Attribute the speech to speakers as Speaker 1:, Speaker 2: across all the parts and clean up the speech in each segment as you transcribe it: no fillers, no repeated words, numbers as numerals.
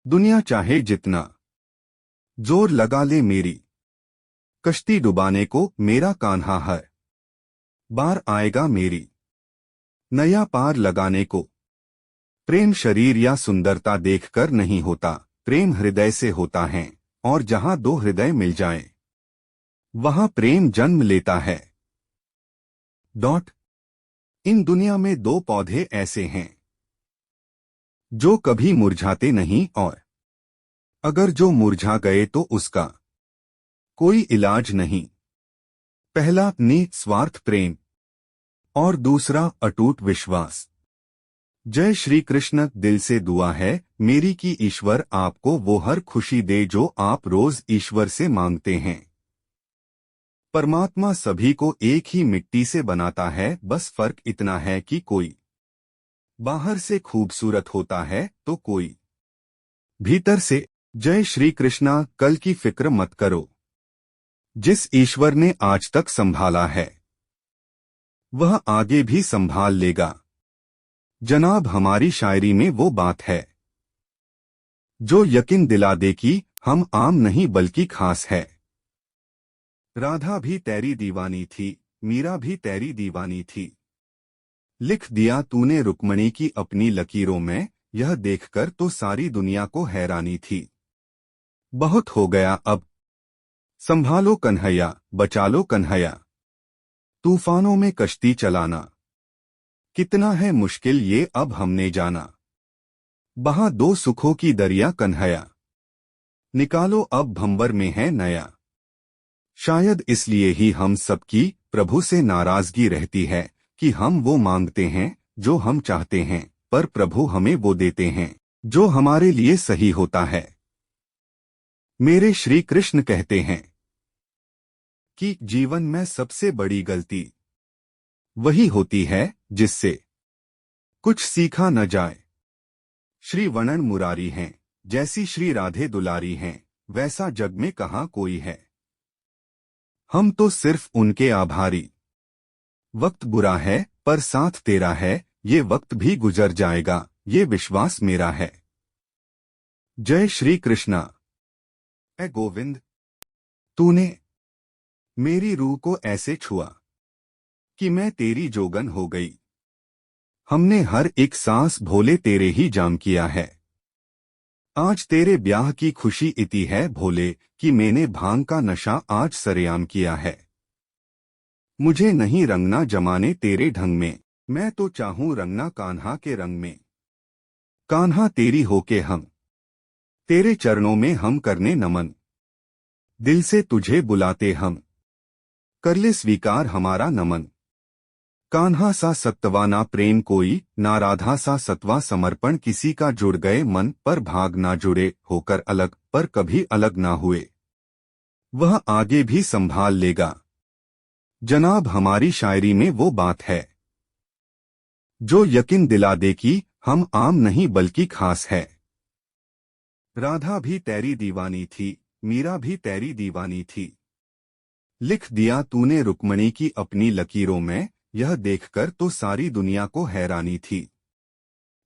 Speaker 1: दुनिया चाहे जितना जोर लगा ले मेरी कश्ती डुबाने को मेरा कान्हा है। बार आएगा मेरी नया पार लगाने को। प्रेम शरीर या सुंदरता देखकर नहीं होता, प्रेम हृदय से होता है। और जहां दो हृदय मिल जाएं, वहां प्रेम जन्म लेता है। डॉट। इन दुनिया में दो पौधे ऐसे हैं जो कभी मुरझाते नहीं, और अगर जो मुरझा गए तो उसका कोई इलाज नहीं। पहला निस्वार्थ प्रेम और दूसरा अटूट विश्वास। जय श्री कृष्ण। दिल से दुआ है मेरी कि ईश्वर आपको वो हर खुशी दे जो आप रोज ईश्वर से मांगते हैं। परमात्मा सभी को एक ही मिट्टी से बनाता है, बस फर्क इतना है कि कोई बाहर से खूबसूरत होता है तो कोई भीतर से। जय श्री कृष्णा। कल की फिक्र मत करो, जिस ईश्वर ने आज तक संभाला है वह आगे भी संभाल लेगा। जनाब, हमारी शायरी में वो बात है जो यकीन दिला दे कि हम आम नहीं बल्कि खास है। राधा भी तेरी दीवानी थी, मीरा भी तेरी दीवानी थी। लिख दिया तूने रुक्मणी की अपनी लकीरों में, यह देखकर तो सारी दुनिया को हैरानी थी। बहुत हो गया अब, संभालो कन्हैया, बचा लो कन्हैया। तूफानों में कश्ती चलाना कितना है मुश्किल ये अब हमने जाना। बहा दो सुखों की दरिया कन्हैया, निकालो अब भंवर में है नया। शायद इसलिए ही हम सबकी प्रभु से नाराजगी रहती है कि हम वो मांगते हैं जो हम चाहते हैं, पर प्रभु हमें वो देते हैं जो हमारे लिए सही होता है। मेरे श्री कृष्ण कहते हैं कि जीवन में सबसे बड़ी गलती वही होती है जिससे कुछ सीखा न जाए। श्री वर्णन मुरारी हैं, जैसी श्री राधे दुलारी हैं, वैसा जग में कहाँ कोई है। हम तो सिर्फ उनके आभारी। वक्त बुरा है पर साथ तेरा है, ये वक्त भी गुजर जाएगा, ये विश्वास मेरा है। जय श्री कृष्णा। ऐ गोविंद, तूने मेरी रूह को ऐसे छुआ कि मैं तेरी जोगन हो गई। हमने हर एक सांस भोले तेरे ही जाम किया है। आज तेरे ब्याह की खुशी इतनी है भोले कि मैंने भांग का नशा आज सरेआम किया है। मुझे नहीं रंगना जमाने तेरे ढंग में, मैं तो चाहूं रंगना कान्हा के रंग में। कान्हा तेरी होके हम तेरे चरणों में हम करने नमन। दिल से तुझे बुलाते हम, कर ले स्वीकार हमारा नमन। कान्हा सा सत्वा ना प्रेम कोई, ना राधा सा सत्वा समर्पण किसी का। जुड़ गए मन पर भाग ना जुड़े, होकर अलग पर कभी अलग ना हुए, वह आगे भी संभाल लेगा। जनाब, हमारी शायरी में वो बात है जो यकीन दिला दे कि हम आम नहीं बल्कि खास है। राधा भी तेरी दीवानी थी, मीरा भी तेरी दीवानी थी। लिख दिया तूने रुक्मणी की अपनी लकीरों में, यह देखकर तो सारी दुनिया को हैरानी थी।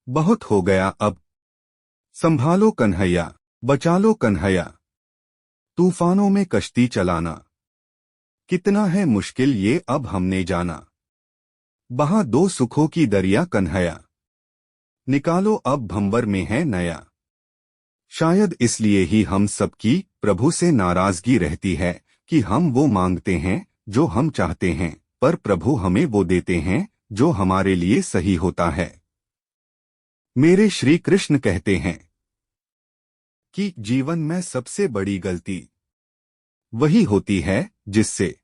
Speaker 1: बहुत हो गया अब, संभालो कन्हैया, बचा लो कन्हैया। तूफानों में कश्ती चलाना कितना है मुश्किल ये अब हमने जाना। बहा दो सुखों की दरिया कन्हैया, निकालो अब भंवर में है नया। शायद इसलिए ही हम सबकी प्रभु से नाराजगी रहती है कि हम वो मांगते हैं जो हम चाहते हैं, पर प्रभु हमें वो देते हैं जो हमारे लिए सही होता है। मेरे श्री कृष्ण कहते हैं कि जीवन में सबसे बड़ी गलती वही होती है जिससे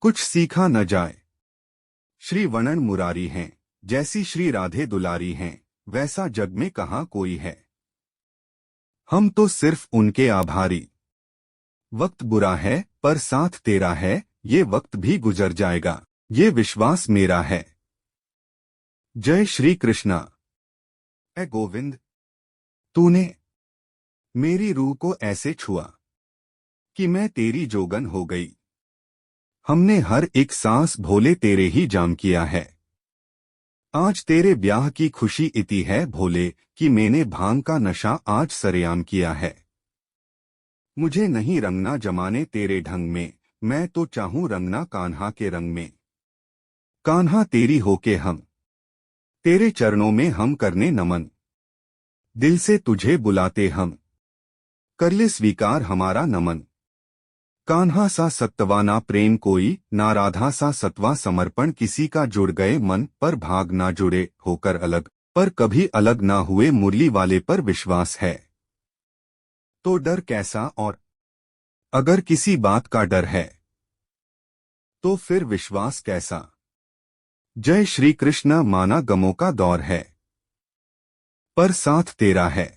Speaker 1: कुछ सीखा न जाए। श्री वर्णन मुरारी हैं, जैसी श्री राधे दुलारी हैं, वैसा जग में कहाँ कोई है। हम तो सिर्फ उनके आभारी। वक्त बुरा है पर साथ तेरा है, ये वक्त भी गुजर जाएगा, ये विश्वास मेरा है। जय श्री कृष्णा। ऐ गोविंद, तूने मेरी रूह को ऐसे छुआ कि मैं तेरी जोगन हो गई। हमने हर एक सांस भोले तेरे ही जाम किया है। आज तेरे ब्याह की खुशी इति है भोले कि मैंने भांग का नशा आज सरेआम किया है। मुझे नहीं रंगना जमाने तेरे ढंग में, मैं तो चाहूं रंगना कान्हा के रंग में। कान्हा तेरी होके हम तेरे चरणों में हम करने नमन, दिल से तुझे बुलाते हम कर ले स्वीकार हमारा नमन। कान्हा सा सत्वा ना प्रेम कोई, ना राधा सा सत्वा समर्पण किसी का जुड़ गए मन पर भाग ना जुड़े होकर अलग, पर कभी अलग ना हुए मुरली वाले पर विश्वास है तो डर कैसा, और अगर किसी बात का डर है तो फिर विश्वास कैसा। जय श्री कृष्ण माना गमों का दौर है पर साथ तेरा है,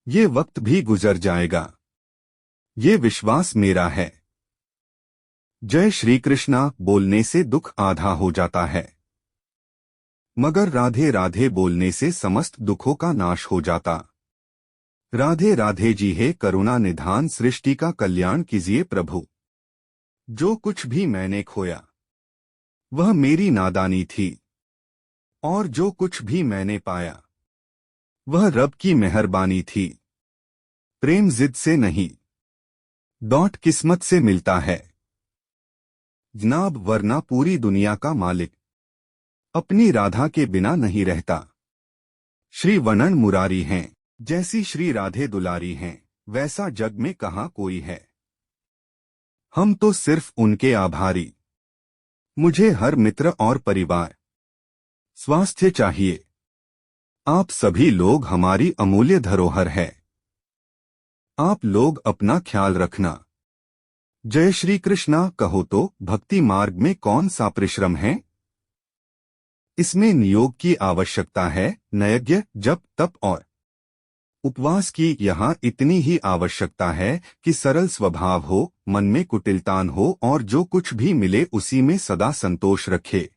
Speaker 1: ये वक्त भी गुजर जाएगा ये विश्वास मेरा है। जय श्री कृष्णा बोलने से दुख आधा हो जाता है, मगर राधे राधे बोलने से समस्त दुखों का नाश हो जाता। राधे राधे जी हे करुणा निधान सृष्टि का कल्याण कीजिए प्रभु। जो कुछ भी मैंने खोया वह मेरी नादानी थी, और जो कुछ भी मैंने पाया वह रब की मेहरबानी थी। प्रेम जिद से नहीं डॉट किस्मत से मिलता है जनाब, वरना पूरी दुनिया का मालिक अपनी राधा के बिना नहीं रहता। श्री वर्णन मुरारी हैं, जैसी श्री राधे दुलारी हैं वैसा जग में कहाँ कोई है। हम तो सिर्फ उनके आभारी, मुझे हर मित्र और परिवार स्वास्थ्य चाहिए। आप सभी लोग हमारी अमूल्य धरोहर है, आप लोग अपना ख्याल रखना। जय श्री कृष्णा कहो तो भक्ति मार्ग में कौन सा परिश्रम है। इसमें नियोग की आवश्यकता है, नैज्ञ जप तप और उपवास की यहाँ इतनी ही आवश्यकता है कि सरल स्वभाव हो, मन में कुटिलता हो और जो कुछ भी मिले उसी में सदा संतोष रखे।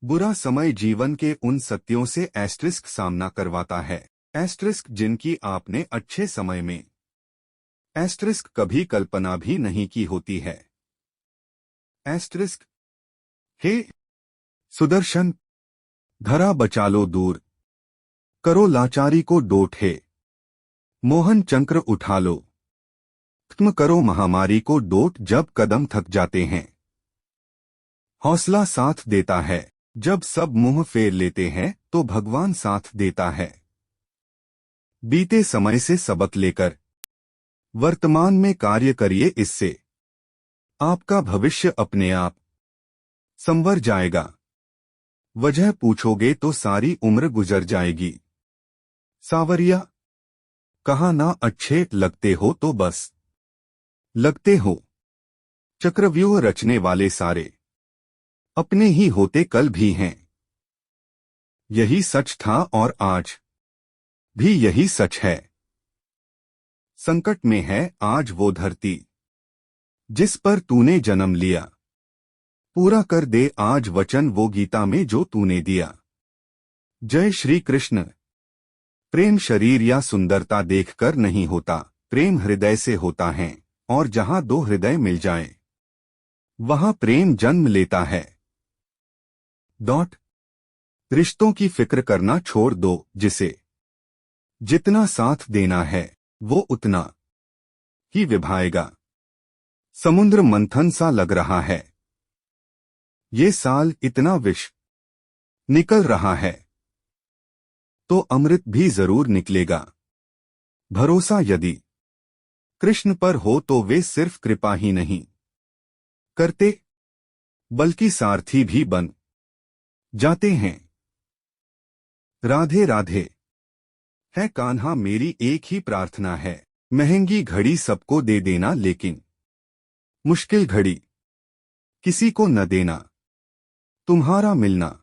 Speaker 1: बुरा समय जीवन के उन सत्यों से एस्ट्रिस्क सामना करवाता है, एस्ट्रिस्क जिनकी आपने अच्छे समय में एस्ट्रिस्क कभी कल्पना भी नहीं की होती है। एस्ट्रिस्क हे सुदर्शन धरा बचा लो दूर, करो लाचारी को डोट हे मोहन चक्र उठा लो, खत्म करो महामारी को डोट जब कदम थक जाते हैं। हौसला साथ देता है, जब सब मुंह फेर लेते हैं तो भगवान साथ देता है। बीते समय से सबक लेकर वर्तमान में कार्य करिए, इससे आपका भविष्य अपने आप संवर जाएगा। वजह पूछोगे तो सारी उम्र गुजर जाएगी। सावरिया कहा ना अच्छे लगते हो तो बस लगते हो। चक्रव्यूह रचने वाले सारे अपने ही होते कल भी हैं। यही सच था और आज भी यही सच है। संकट में है आज वो धरती जिस पर तूने जन्म लिया, पूरा कर दे आज वचन वो गीता में जो तूने दिया। जय श्री कृष्ण। प्रेम शरीर या सुंदरता देखकर नहीं होता, प्रेम हृदय से होता है, और जहां दो हृदय मिल जाएं, वहां प्रेम जन्म लेता है। डॉट रिश्तों की फिक्र करना छोड़ दो, जिसे जितना साथ देना है वो उतना ही विभाएगा। समुद्र मंथन सा लग रहा है, ये साल इतना विष निकल रहा है तो अमृत भी जरूर निकलेगा। भरोसा यदि कृष्ण पर हो तो वे सिर्फ कृपा ही नहीं करते बल्कि सारथी भी बन जाते हैं। राधे राधे। है कान्हा मेरी एक ही प्रार्थना है, महंगी घड़ी सबको दे देना लेकिन मुश्किल घड़ी किसी को न देना। तुम्हारा मिलना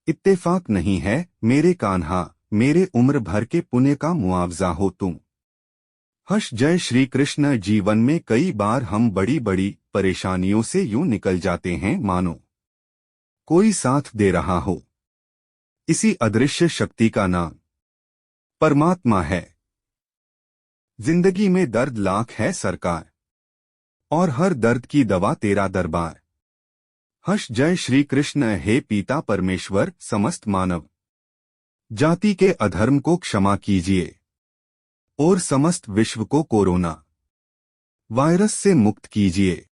Speaker 1: इत्तेफाक नहीं है मेरे कान्हा, मेरे उम्र भर के पुण्य का मुआवजा हो तुम। हर्ष। जय श्री कृष्ण। जीवन में कई बार हम बड़ी बड़ी परेशानियों से यूं निकल जाते हैं मानो कोई साथ दे रहा हो। इसी अदृश्य शक्ति का नाम परमात्मा है। जिंदगी में दर्द लाख है सरकार, और हर दर्द की दवा तेरा दरबार। हर्ष जय श्री कृष्ण। हे पिता परमेश्वर, समस्त मानव जाति के अधर्म को क्षमा कीजिए और समस्त विश्व को कोरोना वायरस से मुक्त कीजिए।